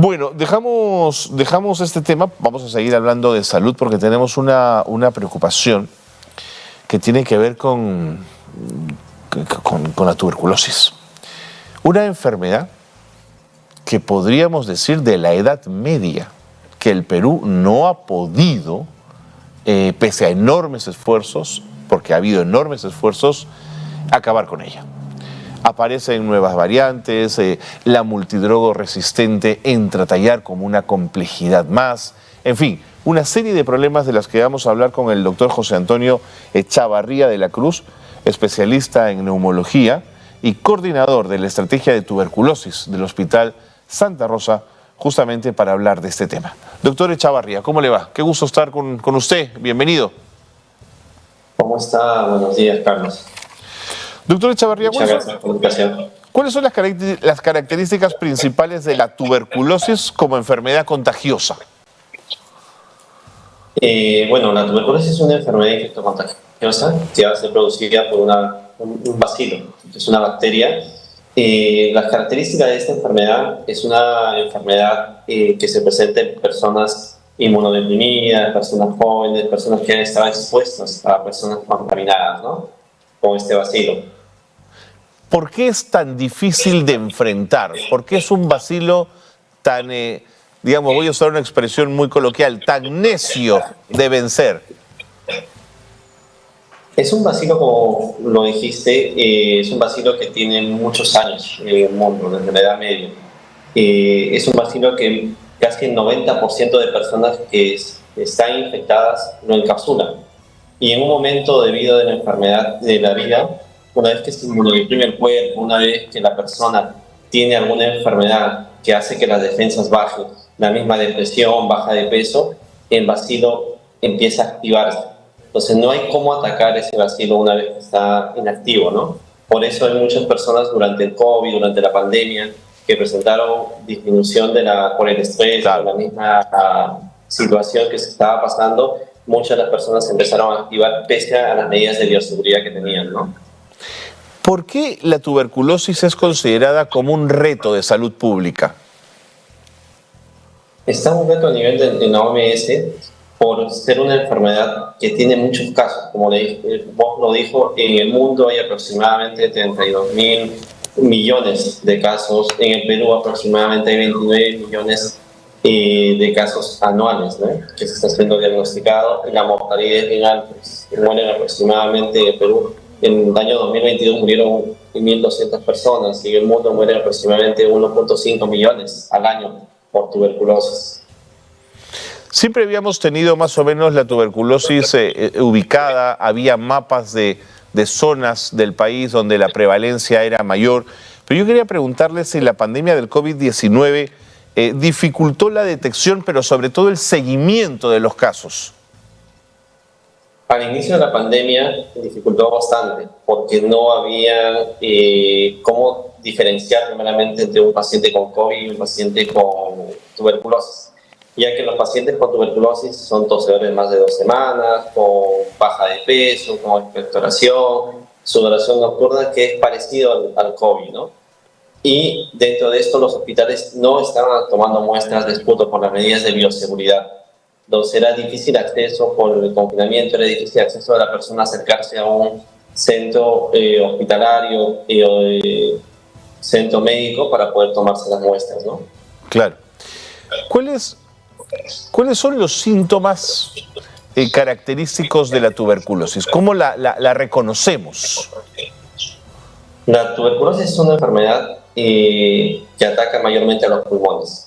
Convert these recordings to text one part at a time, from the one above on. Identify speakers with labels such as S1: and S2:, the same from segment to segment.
S1: Bueno, dejamos este tema, vamos a seguir hablando de salud porque tenemos una preocupación que tiene que ver con la tuberculosis. Una enfermedad que podríamos decir de la Edad Media, que el Perú no ha podido, pese a enormes esfuerzos, porque ha habido enormes esfuerzos, acabar con ella. Aparecen nuevas variantes, la multidrogo resistente entra a tallar como una complejidad más, en fin, una serie de problemas de las que vamos a hablar con el doctor José Antonio Echavarría de la Cruz, especialista en neumología y coordinador de la estrategia de tuberculosis del Hospital Santa Rosa, justamente para hablar de este tema. Doctor Echavarría, ¿cómo le va? Qué gusto estar con usted, bienvenido.
S2: ¿Cómo está? Buenos días, Carlos.
S1: Doctor Echavarría,
S2: muchas gracias por la invitación.
S1: ¿Cuáles son las características principales de la tuberculosis como enfermedad contagiosa?
S2: Bueno, la tuberculosis es una enfermedad infectocontagiosa que va a ser producida por un bacilo, es una bacteria. Las características de esta enfermedad es una enfermedad que se presenta en personas inmunodeprimidas, personas jóvenes, personas que han estado expuestas a personas contaminadas, ¿no?, con este bacilo.
S1: ¿Por qué es tan difícil de enfrentar? ¿Por qué es un bacilo tan, digamos, voy a usar una expresión muy coloquial, tan necio de vencer?
S2: Es un bacilo, como lo dijiste, es un bacilo que tiene muchos años en el mundo, desde la Edad Media. Es un bacilo que casi el 90% de personas que están infectadas lo encapsulan. Y en un momento debido a la enfermedad de la vida, una vez que se inmunodeprime el cuerpo, una vez que la persona tiene alguna enfermedad que hace que las defensas bajen, la misma depresión, baja de peso, el bacilo empieza a activarse. Entonces no hay cómo atacar ese bacilo una vez que está inactivo, ¿no? Por eso hay muchas personas durante el COVID, durante la pandemia, que presentaron disminución por el estrés, por la misma situación que se estaba pasando. Muchas de las personas empezaron a activar pese a las medidas de bioseguridad que tenían, ¿no?
S1: ¿Por qué la tuberculosis es considerada como un reto de salud pública?
S2: Está un reto a nivel de la OMS por ser una enfermedad que tiene muchos casos. Como vos lo dijo, en el mundo hay aproximadamente 32.000 millones de casos. En el Perú aproximadamente hay 29 millones de casos anuales, ¿no?, que se está siendo diagnosticado. La mortalidad es bien alta. Mueren aproximadamente en el Perú. En el año 2022 murieron 1.200 personas y en el mundo mueren aproximadamente 1.5 millones al año por tuberculosis.
S1: Siempre habíamos tenido más o menos la tuberculosis ubicada, había mapas de zonas del país donde la prevalencia era mayor, pero yo quería preguntarle si la pandemia del COVID-19 dificultó la detección, pero sobre todo el seguimiento de los casos.
S2: Al inicio de la pandemia dificultó bastante porque no había cómo diferenciar primeramente entre un paciente con COVID y un paciente con tuberculosis, ya que los pacientes con tuberculosis son tosedores más de 2 semanas, con baja de peso, con expectoración, sudoración nocturna, que es parecido al COVID, ¿no? Y dentro de esto los hospitales no estaban tomando muestras de esputo por las medidas de bioseguridad. Entonces era difícil acceso por el confinamiento, era difícil acceso de la persona a acercarse a un centro hospitalario, centro médico para poder tomarse las muestras, ¿no?
S1: Claro. ¿Cuáles son los síntomas característicos de la tuberculosis? ¿Cómo la reconocemos?
S2: La tuberculosis es una enfermedad que ataca mayormente a los pulmones.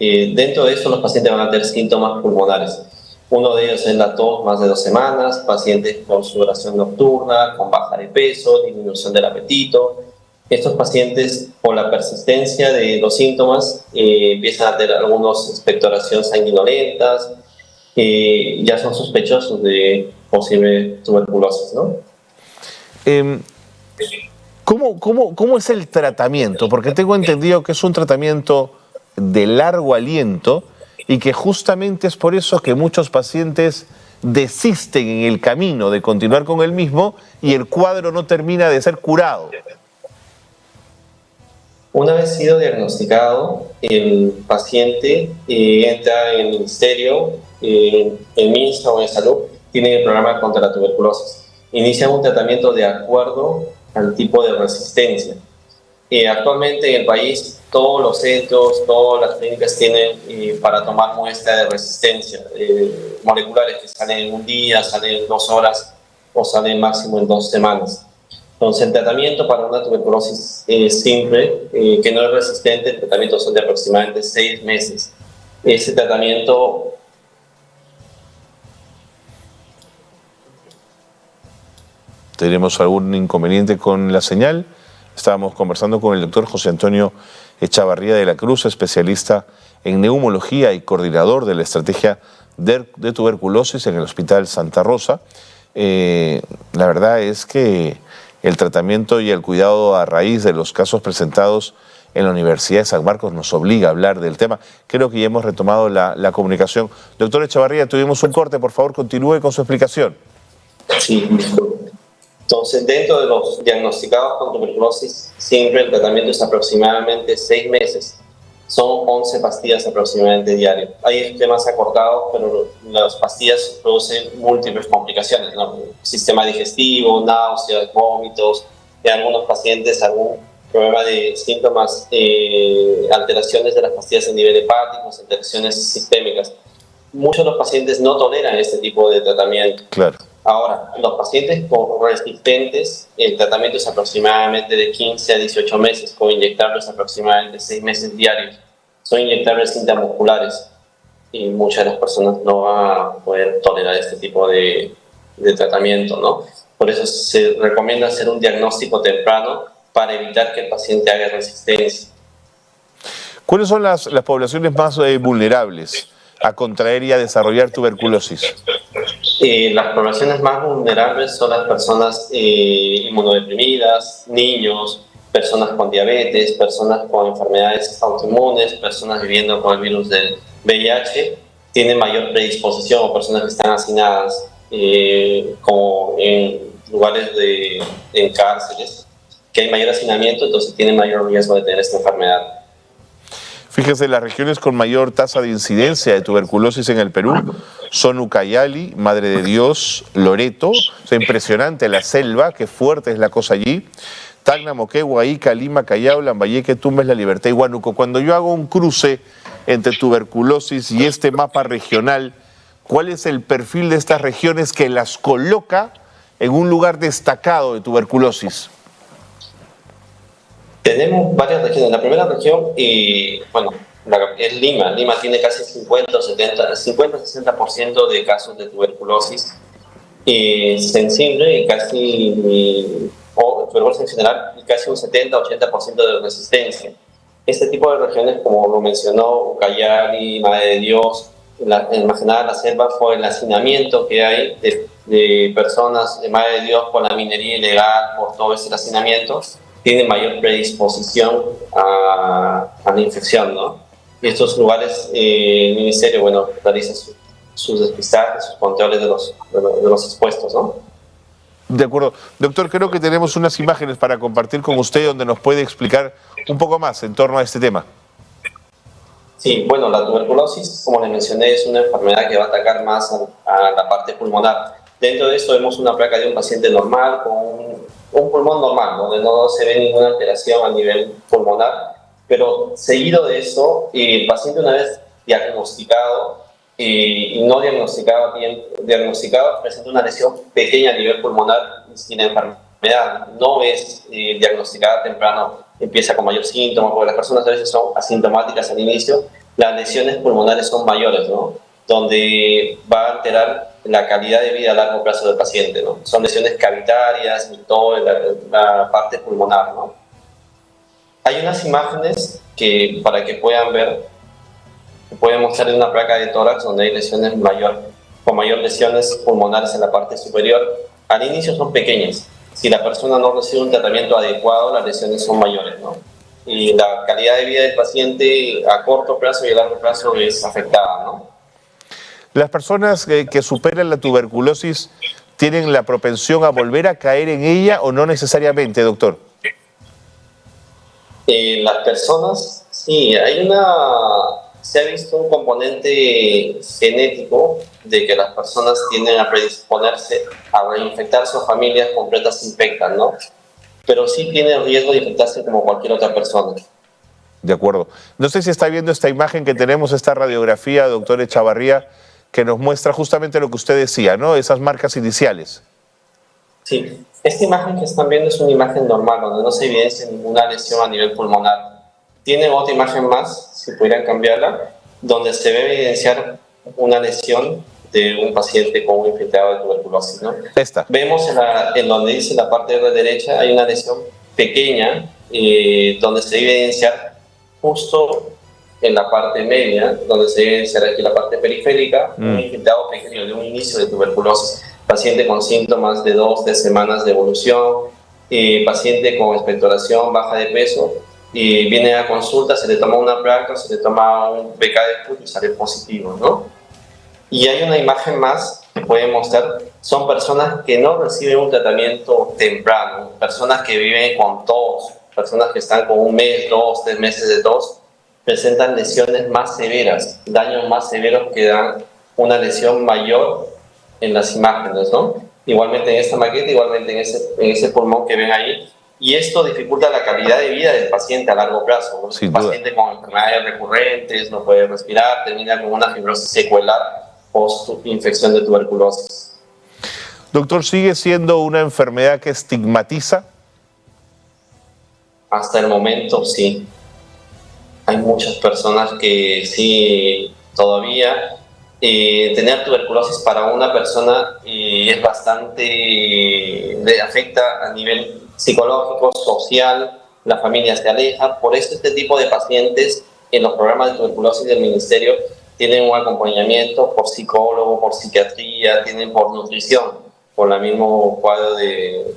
S2: Dentro de esto los pacientes van a tener síntomas pulmonares. Uno de ellos es la tos más de 2 semanas, pacientes con sudoración nocturna, con baja de peso, disminución del apetito. Estos pacientes, por la persistencia de los síntomas, empiezan a tener algunos expectoración sanguinolentas, ya son sospechosos de posible tuberculosis, ¿no?
S1: ¿Cómo es el tratamiento? Porque tengo entendido que es un tratamiento de largo aliento y que justamente es por eso que muchos pacientes desisten en el camino de continuar con el mismo y el cuadro no termina de ser curado.
S2: Una vez sido diagnosticado, el paciente entra en el ministerio, el MINSA o en salud, tiene el programa contra la tuberculosis. Inicia un tratamiento de acuerdo al tipo de resistencia. Actualmente en el país todos los centros, todas las clínicas tienen para tomar muestra de resistencia, moleculares que salen en un día, salen en 2 horas o salen máximo en 2 semanas. Entonces el tratamiento para una tuberculosis simple, que no es resistente, el tratamiento son de aproximadamente 6 meses. Ese tratamiento...
S1: ¿Tenemos algún inconveniente con la señal? Estábamos conversando con el doctor José Antonio Echavarría de la Cruz, especialista en neumología y coordinador de la estrategia de tuberculosis en el Hospital Santa Rosa. La verdad es que el tratamiento y el cuidado a raíz de los casos presentados en la Universidad de San Marcos nos obliga a hablar del tema. Creo que ya hemos retomado la comunicación. Doctor Echavarría, tuvimos un corte, por favor continúe con su explicación.
S2: Sí, disculpe. Entonces, dentro de los diagnosticados con tuberculosis, siempre el tratamiento es aproximadamente 6 meses. Son 11 pastillas aproximadamente diarias. Hay esquemas acortados, pero las pastillas producen múltiples complicaciones, ¿no? Sistema digestivo, náuseas, vómitos, en algunos pacientes algún problema de síntomas, alteraciones de las pastillas a nivel hepático, alteraciones sistémicas. Muchos de los pacientes no toleran este tipo de tratamiento.
S1: Claro.
S2: Ahora, los pacientes con resistentes, el tratamiento es aproximadamente de 15 a 18 meses, con inyectarlos aproximadamente 6 meses diarios. Son inyectables intramusculares y muchas de las personas no van a poder tolerar este tipo de tratamiento, ¿no? Por eso se recomienda hacer un diagnóstico temprano para evitar que el paciente haga resistencia.
S1: ¿Cuáles son las poblaciones más vulnerables a contraer y a desarrollar tuberculosis?
S2: Las poblaciones más vulnerables son las personas inmunodeprimidas, niños, personas con diabetes, personas con enfermedades autoinmunes, personas viviendo con el virus del VIH, tienen mayor predisposición, o personas que están hacinadas, como en lugares en cárceles, que hay mayor hacinamiento, entonces tienen mayor riesgo de tener esta enfermedad.
S1: Fíjese, las regiones con mayor tasa de incidencia de tuberculosis en el Perú son Ucayali, Madre de Dios, Loreto. O sea, impresionante la selva, qué fuerte es la cosa allí. Tacna, Moquegua, Ica, Lima, Callao, Lambayeque, Tumbes, La Libertad y Huánuco. Cuando yo hago un cruce entre tuberculosis y este mapa regional, ¿cuál es el perfil de estas regiones que las coloca en un lugar destacado de tuberculosis?
S2: Tenemos varias regiones. La primera región, bueno, es Lima. Lima tiene casi 50-60% de casos de tuberculosis sensible y casi, o tuberculosis en general, y casi un 70-80% de resistencia. Este tipo de regiones, como lo mencionó Ucayali, Madre de Dios, más que nada la selva, fue el hacinamiento que hay de personas de Madre de Dios por la minería ilegal, por todo ese hacinamiento, tiene mayor predisposición a la infección, ¿no? Y estos lugares, el ministerio, bueno, realiza sus despistajes, sus controles de los expuestos, ¿no?
S1: De acuerdo. Doctor, creo que tenemos unas imágenes para compartir con usted donde nos puede explicar un poco más en torno a este tema.
S2: Sí, bueno, la tuberculosis, como les mencioné, es una enfermedad que va a atacar más a la parte pulmonar. Dentro de esto vemos una placa de un paciente normal con un pulmón normal, donde no se ve ninguna alteración a nivel pulmonar, pero seguido de eso, el paciente una vez diagnosticado y no diagnosticado, presenta una lesión pequeña a nivel pulmonar sin enfermedad. No es diagnosticada temprano, empieza con mayor síntoma, porque las personas a veces son asintomáticas al inicio, las lesiones pulmonares son mayores, ¿no? Donde va a alterar la calidad de vida a largo plazo del paciente, ¿no? Son lesiones cavitarias y toda la parte pulmonar, ¿no? Hay unas imágenes que, para que puedan ver, pueden mostrar una placa de tórax donde hay lesiones con mayor lesiones pulmonares en la parte superior. Al inicio son pequeñas. Si la persona no recibe un tratamiento adecuado, las lesiones son mayores, ¿no? Y la calidad de vida del paciente a corto plazo y a largo plazo es afectada, ¿no?
S1: ¿Las personas que superan la tuberculosis tienen la propensión a volver a caer en ella o no necesariamente, doctor?
S2: Las personas, sí, se ha visto un componente genético de que las personas tienden a predisponerse a reinfectar sus familias completas se infectan, ¿no? Pero sí tiene el riesgo de infectarse como cualquier otra persona.
S1: De acuerdo. No sé si está viendo esta imagen que tenemos, esta radiografía, doctor Echavarría, que nos muestra justamente lo que usted decía, ¿no? Esas marcas iniciales.
S2: Sí, esta imagen que están viendo es una imagen normal, donde no se evidencia ninguna lesión a nivel pulmonar. Tienen otra imagen más, si pudieran cambiarla, donde se ve evidenciar una lesión de un paciente con un infectado de tuberculosis, ¿no?
S1: Esta.
S2: Vemos en donde dice la parte de la derecha, hay una lesión pequeña, donde se debe evidenciar justo en la parte media, donde se debe evidenciar aquí la parte periférica, un infectado pequeño de un inicio de tuberculosis. Paciente con síntomas de 2-3 semanas de evolución, paciente con expectoración, baja de peso, viene a consulta, se le toma una placa, se le toma un PK de esputo y sale positivo, ¿no? Y hay una imagen más que puede mostrar, son personas que no reciben un tratamiento temprano, personas que viven con tos, personas que están con 1 mes, 2, 3 meses de tos, presentan lesiones más severas, daños más severos que dan una lesión mayor en las imágenes, ¿no? Igualmente en esta maqueta, igualmente en ese pulmón que ven ahí, y esto dificulta la calidad de vida del paciente a largo plazo, ¿no? Un paciente con enfermedades recurrentes, no puede respirar, termina con una fibrosis secuelar post-infección de tuberculosis.
S1: Doctor, ¿sigue siendo una enfermedad que estigmatiza?
S2: Hasta el momento, sí. Hay muchas personas que sí, todavía tener tuberculosis para una persona es bastante, le afecta a nivel psicológico, social, la familia se aleja. Por eso este tipo de pacientes en los programas de tuberculosis del ministerio tienen un acompañamiento por psicólogo, por psiquiatría, tienen por nutrición, por el mismo cuadro de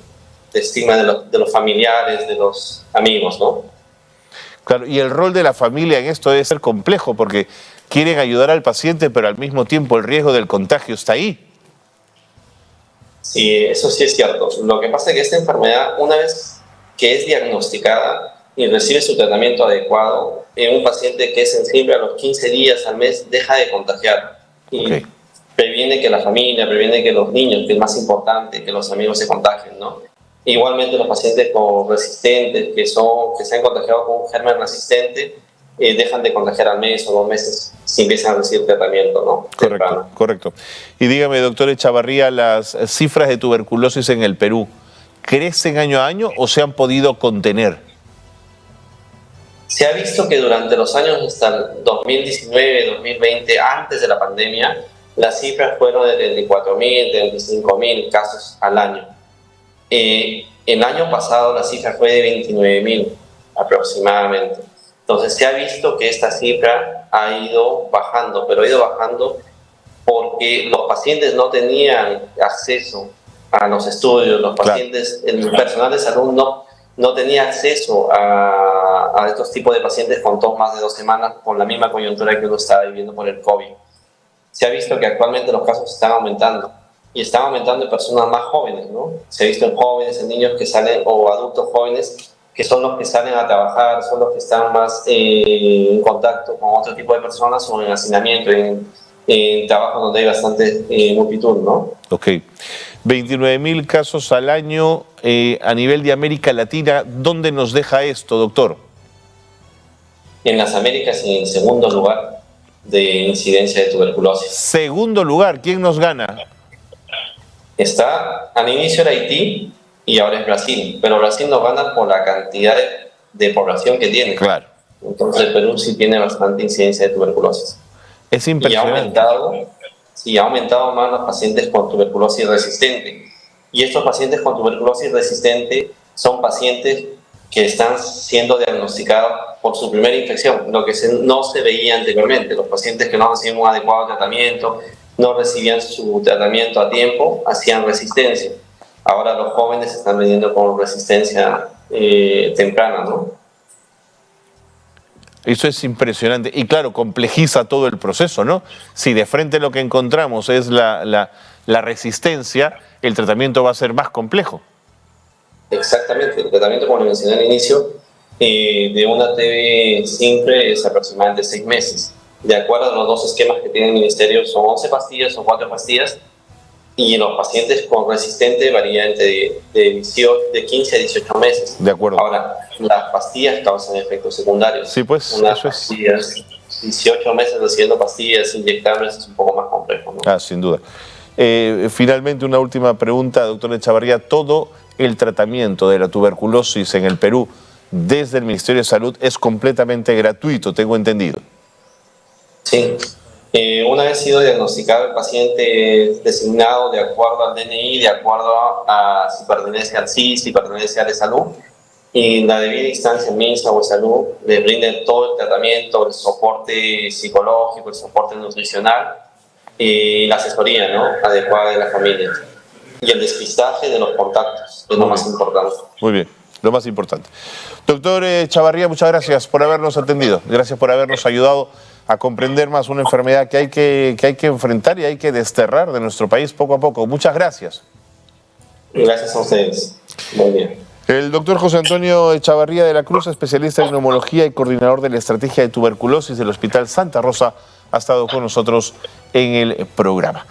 S2: estigma de los familiares, de los amigos, ¿no?
S1: Claro, y el rol de la familia en esto debe ser complejo porque quieren ayudar al paciente, pero al mismo tiempo el riesgo del contagio está ahí.
S2: Sí, eso sí es cierto. Lo que pasa es que esta enfermedad, una vez que es diagnosticada y recibe su tratamiento adecuado, en un paciente que es sensible a los 15 días al mes deja de contagiar y previene que la familia, previene que los niños, que es más importante, que los amigos se contagien, ¿no? Igualmente los pacientes con resistentes, que se han contagiado con un germen resistente, dejan de contagiar al mes o 2 meses si empiezan a recibir tratamiento, ¿no?
S1: Correcto, correcto. Y dígame, doctor Echavarría, las cifras de tuberculosis en el Perú, ¿crecen año a año o se han podido contener?
S2: Se ha visto que durante los años hasta el 2019, 2020, antes de la pandemia, las cifras fueron de 34.000, 35.000 casos al año. El año pasado la cifra fue de 29.000 aproximadamente. Entonces se ha visto que esta cifra ha ido bajando, pero ha ido bajando porque los pacientes no tenían acceso a los estudios, los pacientes, el personal de salud no tenía acceso a estos tipos de pacientes con tos más de 2 semanas con la misma coyuntura que uno estaba viviendo por el COVID. Se ha visto que actualmente los casos están aumentando y están aumentando en personas más jóvenes, ¿no? Se ha visto en jóvenes, en niños que salen o adultos jóvenes que son los que salen a trabajar, son los que están más en contacto con otro tipo de personas o en hacinamiento, en trabajo donde hay bastante multitud, ¿no?
S1: Ok. 29.000 casos al año a nivel de América Latina. ¿Dónde nos deja esto, doctor?
S2: En las Américas, en segundo lugar de incidencia de tuberculosis.
S1: Segundo lugar, ¿quién nos gana?
S2: Al inicio era Haití y ahora es Brasil, pero Brasil nos gana por la cantidad de población que tiene.
S1: Claro.
S2: Entonces Perú sí tiene bastante incidencia de tuberculosis.
S1: Es impresionante.
S2: Y ha aumentado más los pacientes con tuberculosis resistente. Y estos pacientes con tuberculosis resistente son pacientes que están siendo diagnosticados por su primera infección, lo que no se veía anteriormente. Los pacientes que no recibían un adecuado tratamiento, no recibían su tratamiento a tiempo, hacían resistencia. Ahora los jóvenes están viniendo con resistencia temprana, ¿no?
S1: Eso es impresionante. Y claro, complejiza todo el proceso, ¿no? Si de frente lo que encontramos es la resistencia, el tratamiento va a ser más complejo.
S2: Exactamente. El tratamiento, como le mencioné al inicio, de una TB simple es aproximadamente 6 meses. De acuerdo a los dos esquemas que tiene el ministerio, son 11 pastillas o 4 pastillas, y en los pacientes con resistente varía de 15 a 18 meses.
S1: De acuerdo.
S2: Ahora, las pastillas causan efectos secundarios.
S1: Sí, pues,
S2: Unas
S1: eso
S2: pastillas, 18 meses haciendo pastillas inyectables es un poco más complejo, ¿no?
S1: Sin duda. Finalmente, una última pregunta, doctor Echavarría. Todo el tratamiento de la tuberculosis en el Perú desde el Ministerio de Salud es completamente gratuito, tengo entendido.
S2: Sí. Una vez sido diagnosticado el paciente designado de acuerdo al DNI, de acuerdo a si pertenece al CIS, si pertenece a de salud, y en la debida instancia MINSA o de salud le brinden todo el tratamiento, el soporte psicológico, el soporte nutricional y la asesoría, ¿no?, adecuada de la familia. Y el despistaje de los contactos, es lo más importante.
S1: Muy bien, lo más importante. Doctor Echavarría, muchas gracias por habernos atendido. Gracias por habernos ayudado a comprender más una enfermedad que hay que enfrentar y hay que desterrar de nuestro país poco a poco. Muchas gracias.
S2: Gracias a ustedes. Buen día.
S1: El doctor José Antonio Echavarría de la Cruz, especialista en neumología y coordinador de la estrategia de tuberculosis del Hospital Santa Rosa, ha estado con nosotros en el programa.